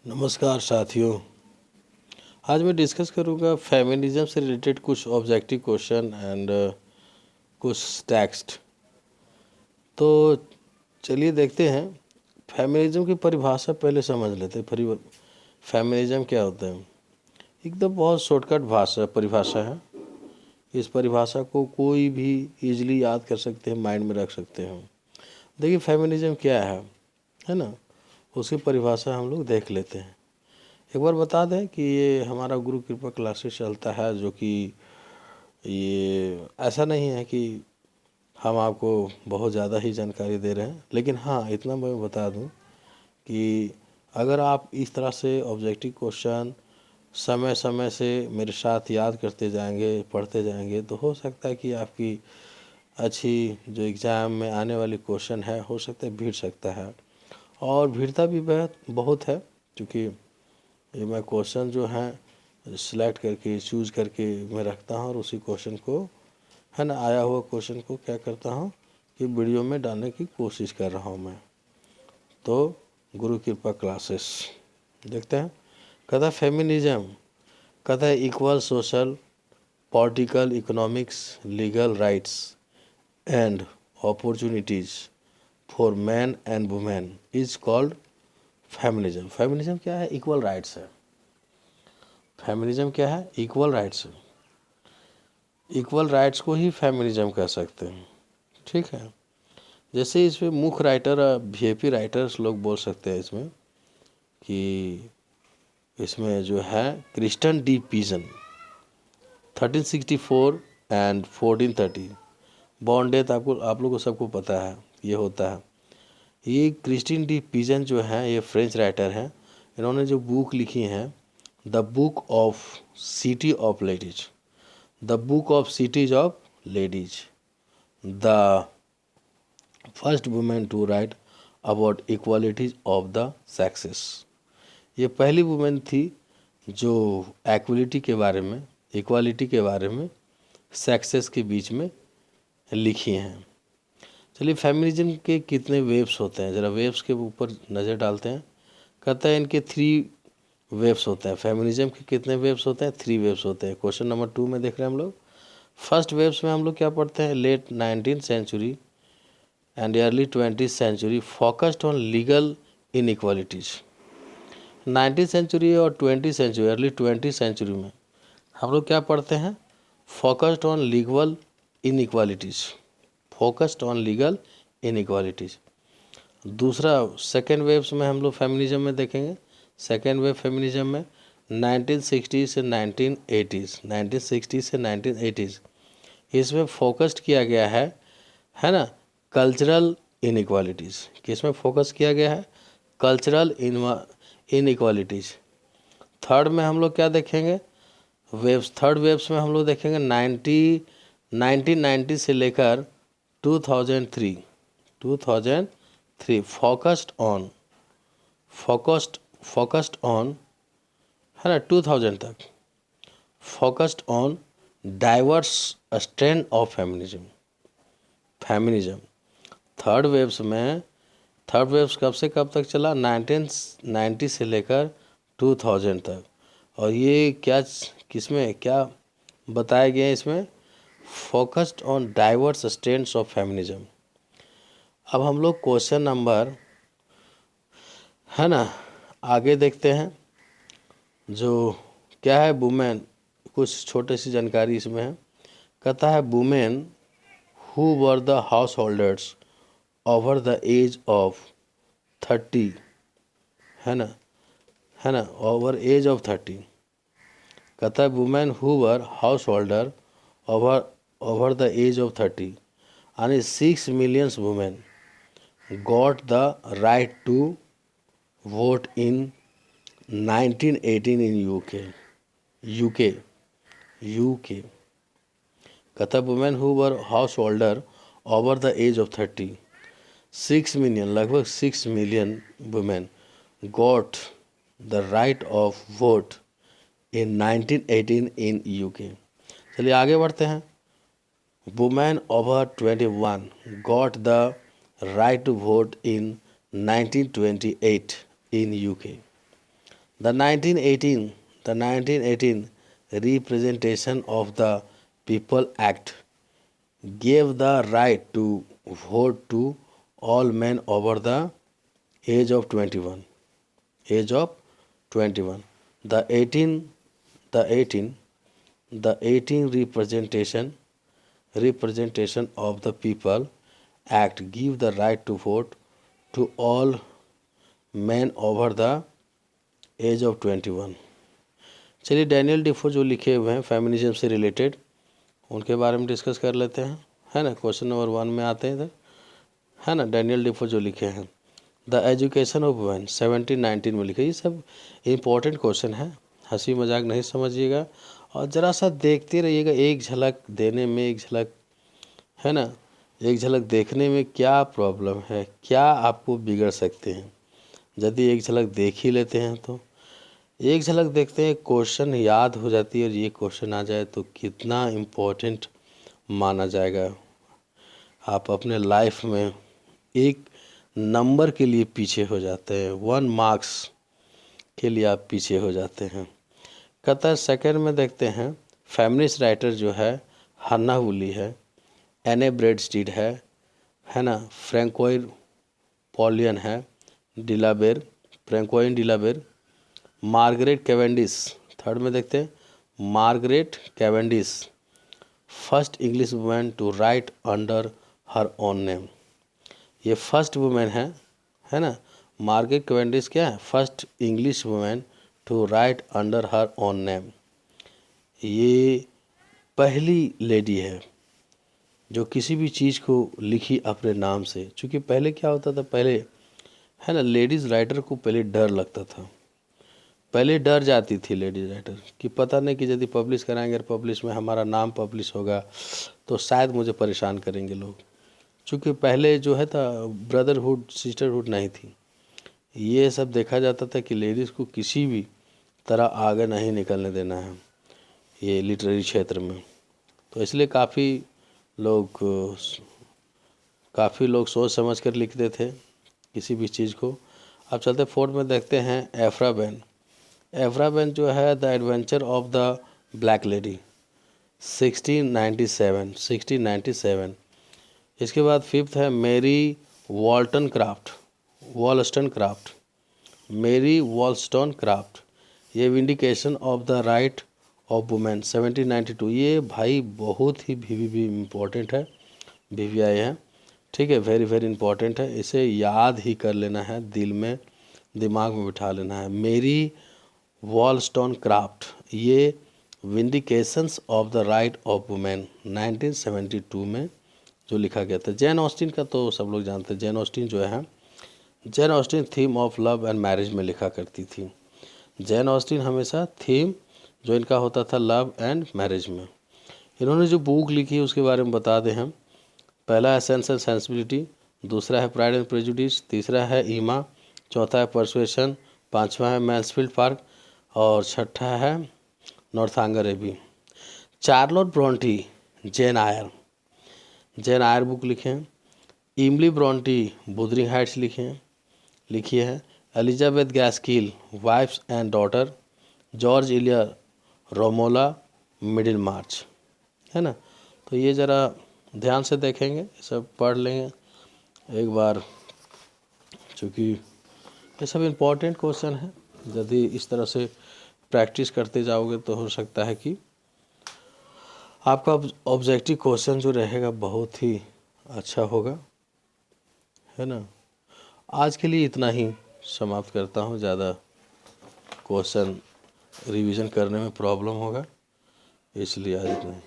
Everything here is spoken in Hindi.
नमस्कार साथियों। आज मैं डिस्कस करूंगा फेमिनिज्म से रिलेटेड कुछ ऑब्जेक्टिव क्वेश्चन एंड कुछ टेक्स्ट। तो चलिए देखते हैं। फेमिनिज्म की परिभाषा पहले समझ लेते हैं। फेमिनिज्म क्या होता है? एकदम बहुत शॉर्टकट परिभाषा है। इस परिभाषा को कोई भी इजीली याद कर सकते हैं, माइंड में रख सकते हैं। देखिए फेमिनिज्म क्या है ना, उसकी परिभाषा हम लोग देख लेते हैं। एक बार बता दें कि ये हमारा गुरु कृपा क्लासेस चलता है, जो कि ये ऐसा नहीं है कि हम आपको बहुत ज़्यादा ही जानकारी दे रहे हैं, लेकिन हाँ इतना मैं बता दूं कि अगर आप इस तरह से ऑब्जेक्टिव क्वेश्चन समय समय से मेरे साथ याद करते जाएंगे, पढ़ते जाएंगे, तो हो सकता है कि आपकी अच्छी जो एग्ज़ाम में आने वाली क्वेश्चन है, हो सकता है भिड़ सकता है। और भिड़ता भी बहुत है, क्योंकि ये मैं क्वेश्चन जो हैं सिलेक्ट करके चूज़ करके मैं रखता हूँ, और उसी क्वेश्चन को है ना, आया हुआ क्वेश्चन को क्या करता हूँ कि वीडियो में डालने की कोशिश कर रहा हूँ मैं। तो गुरु कृपा क्लासेस देखते हैं। कहता फेमिनिज्म कहता है equal social, political, economics, legal rights and opportunities for man and women is called feminism. Feminism क्या है? इक्वल राइट्स है। फेमिनिज्म क्या है? इक्वल राइट्स है। इक्वल राइट्स को ही फेमिनिज्म कह सकते हैं, ठीक है। जैसे इसमें मुख्य राइटर वीआईपी राइटर्स लोग बोल सकते हैं इसमें कि इसमें जो है Christine de Pizan 1364 and 1430 born death आप लोगों को सबको पता है ये होता है। ये क्रिस्टिन डी पीजन जो है ये फ्रेंच राइटर हैं। इन्होंने जो बुक लिखी हैं, the book of city of ladies, the book of cities of ladies, the first women to write about equalities of the sexes. ये पहली वुमेन थी जो इक्वालिटी के बारे में सेक्सेस के बीच में लिखी हैं। चलिए फेमिनिज्म के कितने वेव्स होते हैं, ज़रा वेव्स के ऊपर नज़र डालते हैं। कहता है इनके 3 वेव्स होते हैं। फेमिनिज्म के कितने वेव्स होते हैं? 3 वेव्स होते हैं। क्वेश्चन नंबर 2 में देख रहे हैं हम लोग। फर्स्ट वेव्स में हम लोग क्या पढ़ते हैं? Late 19th century and early 20th century focused on legal inequalities. 19th century और 20th century, early 20th century में हम लोग क्या पढ़ते हैं? Focused on legal inequalities, focused on legal inequalities. दूसरा सेकेंड वेव्स में हम लोग फेमिनिज्म में देखेंगे। सेकेंड वेव फेमिनिज्म में 1960 से 1980s, 1960 से 1980s, इसमें फोकस्ड किया गया है ना, कल्चरल इनइक्वालिटीज़। किसमें फोकस किया गया है? Cultural inequalities. थर्ड में हम लोग क्या देखेंगे? थर्ड वेव्स में हम लोग देखेंगे 1990 से लेकर 2003 फोकस्ड ऑन है ना 2000 तक, focused on diverse strand of feminism. Third waves कब से कब तक चला? 1990 से लेकर 2000 तक। और ये किसमें क्या बताया गया है? इसमें focused on diverse strands of feminism. अब हम लोग क्वेश्चन नंबर है ना आगे देखते हैं। जो क्या है? वुमेन, कुछ छोटी सी जानकारी इसमें है। कहता है women who were the householders over the age of 30, है ना ओवर एज ऑफ 30। कहता है women who were householder over the age of 30 यानी 6 million women got the right to vote in 1918 in UK. कहता women who were householder over the age of 30, 6 million, लगभग 6 million women got the right of vote in 1918 in UK। चलिए आगे बढ़ते हैं। Women over 21 got the right to vote in 1928 in UK. The 1918 Representation of the People Act gave the right to vote to all men over the age of 21. Age of 21. The 18, the 18, the 18 representation of the People Act give the right to vote to all men over the age of 21। चलिए डैनियल डिफो जो लिखे हुए हैं फेमिनिज्म से रिलेटेड उनके बारे में डिस्कस कर लेते हैं, है ना। क्वेश्चन नंबर 1 में आते हैं इधर, है ना। डैनियल डिफो जो लिखे हैं द एजुकेशन ऑफ वुमेन 1719 में लिखे। ये सब इम्पोर्टेंट क्वेश्चन है, हंसी मजाक नहीं समझिएगा और ज़रा सा देखते रहिएगा। एक झलक देने में, एक झलक, है ना, एक झलक देखने में क्या प्रॉब्लम है, क्या आपको बिगड़ सकते हैं। यदि एक झलक देख ही लेते हैं तो एक झलक देखते हैं, क्वेश्चन याद हो जाती है और ये क्वेश्चन आ जाए तो कितना इम्पोर्टेंट माना जाएगा। आप अपने लाइफ में एक नंबर के लिए पीछे हो जाते हैं, 1 मार्क्स के लिए आप पीछे हो जाते हैं। कतर सेकंड में देखते हैं फेमिनिस्ट राइटर जो है हन्ना वुली है, एने ब्रेडस्टीड है ना, फ्रैंकोइन पॉलियन है, de la Barre, Francois de la Barre, Margaret Cavendish. Third में देखते हैं Margaret Cavendish, first English women to write under her own name. ये फर्स्ट वुमेन है ना। मार्गरेट कैवेंडिश क्या है, first English women to write under her own name. ये पहली लेडी है जो किसी भी चीज़ को लिखी अपने नाम से। चूँकि पहले क्या होता था, पहले, है ना, लेडीज़ राइटर को पहले डर लगता था, पहले डर जाती थी लेडीज राइटर कि पता नहीं कि यदि पब्लिश कराएंगे और पब्लिश में हमारा नाम पब्लिश होगा तो शायद मुझे परेशान करेंगे लोग। क्योंकि पहले जो है था ब्रदरहुड सिस्टरहुड नहीं थी, ये सब देखा जाता था कि लेडीज़ को किसी भी तरह आगे नहीं निकलने देना है ये लिटरेरी क्षेत्र में। तो इसलिए काफ़ी लोग सोच समझ कर लिखते थे किसी भी चीज़ को। अब चलते फोर्थ में देखते हैं एफ्रा बैन। एफ्रा बैन जो है the adventure of the black lady 1697। इसके बाद फिफ्थ है मेरी वॉलस्टोनक्राफ्ट, मेरी वॉलस्टोनक्राफ्ट, ये vindication of the right of women 1792। ये भाई बहुत ही भी इम्पोर्टेंट है, VVI है, ठीक है, वेरी वेरी इंपॉर्टेंट है। इसे याद ही कर लेना है, दिल में दिमाग में बिठा लेना है। मेरी वॉलस्टोनक्राफ्ट, ये vindications of the right of women 1972 में जो लिखा गया था। जैन ऑस्टिन का तो सब लोग जानते हैं। जैन ऑस्टिन जो है, Jain Austin theme of love and marriage में लिखा करती थी। जैन ऑस्टिन हमेशा थीम जो इनका होता था लव एंड मैरिज में। इन्होंने जो बुक लिखी है उसके बारे में बता दें हम। पहला है सेंस एंड सेंसिबिलिटी, दूसरा है प्राइड एंड प्रेजुडिस, तीसरा है ईमा, चौथा है परसुएशन, पांचवा है मैन्सफील्ड पार्क और छठा है Northanger Abbey. Charlotte Bronte Jane Eyre book लिखे हैं। इमली ब्रॉन्टी बुदरिंग हाइट्स लिखी है। Elizabeth Gaskell wives and daughter, George Eliot Romola Middlemarch, है ना। तो ये ज़रा ध्यान से देखेंगे, सब पढ़ लेंगे एक बार, चूँकि ये सब इम्पोर्टेंट क्वेश्चन है। यदि इस तरह से प्रैक्टिस करते जाओगे तो हो सकता है कि आपका ऑब्जेक्टिव क्वेश्चन जो रहेगा बहुत ही अच्छा होगा, है ना। आज के लिए इतना ही समाप्त करता हूँ। ज़्यादा क्वेश्चन रिवीजन करने में प्रॉब्लम होगा, इसलिए आज इतना ही।